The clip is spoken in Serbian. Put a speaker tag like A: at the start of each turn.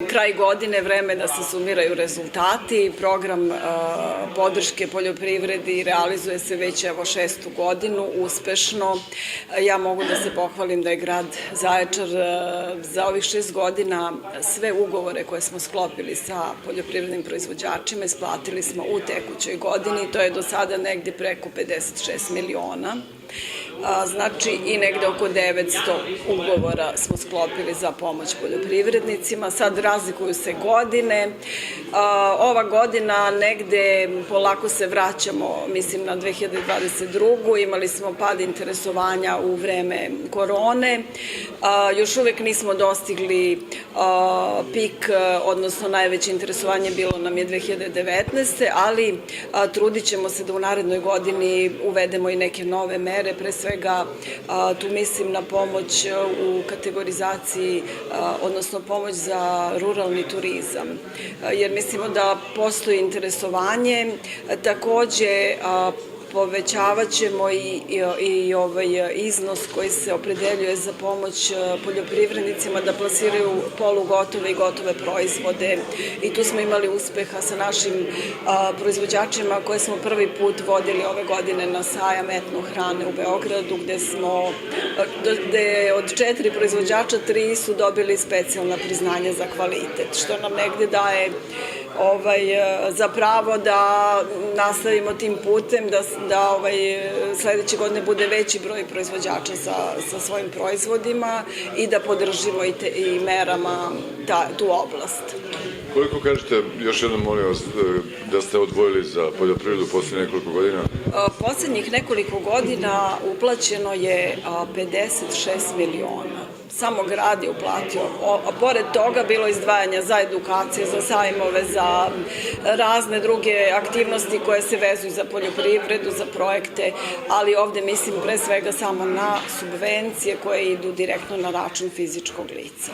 A: Kraj godine, vreme da se sumiraju rezultati. Program podrške poljoprivredi realizuje se već evo 6. godinu uspešno. Ja mogu da se pohvalim da je grad Zaječar za ovih 6 godina sve ugovore koje smo sklopili sa poljoprivrednim proizvođačima isplatili smo u tekućoj godini. To je do sada negde preko 56 miliona. Znači i negde oko 900 ugovora smo sklopili za pomoć poljoprivrednicima. Sad razlikuju se godine. Ova godina negde polako se vraćamo, mislim na 2022. Imali smo pad interesovanja u vreme korone. Još uvek nismo dostigli pik, odnosno najveće interesovanje bilo nam je 2019. Ali trudit ćemo se da u narednoj godini uvedemo i neke nove mere, pre svega tu mislim na pomoć u kategorizaciji, odnosno pomoć za ruralni turizam, jer mislimo da postoji interesovanje. Takođe, povećavat ćemo i ovaj iznos koji se opredeljuje za pomoć poljoprivrednicima da plasiraju polugotove i gotove proizvode. I tu smo imali uspeha sa našim proizvođačima koje smo prvi put vodili ove godine na sajam etno hrane u Beogradu, gde od 4 proizvođača 3 su dobili specijalna priznanja za kvalitet, što nam negde daje za pravo da nastavimo tim putem, da sledeće godine bude veći broj proizvođača sa svojim proizvodima i da podržimo i merama tu oblast.
B: Koliko kažete, još jednom molim vas, da ste odvojili za poljoprivredu poslednjih nekoliko godina?
A: Poslednjih nekoliko godina uplaćeno je 56 miliona. Samo grad je uplatio. A pored toga bilo izdvajanja za edukacije, za sajmove, za razne druge aktivnosti koje se vezuju za poljoprivredu, za projekte, ali ovde mislim pre svega samo na subvencije koje idu direktno na račun fizičkog lica.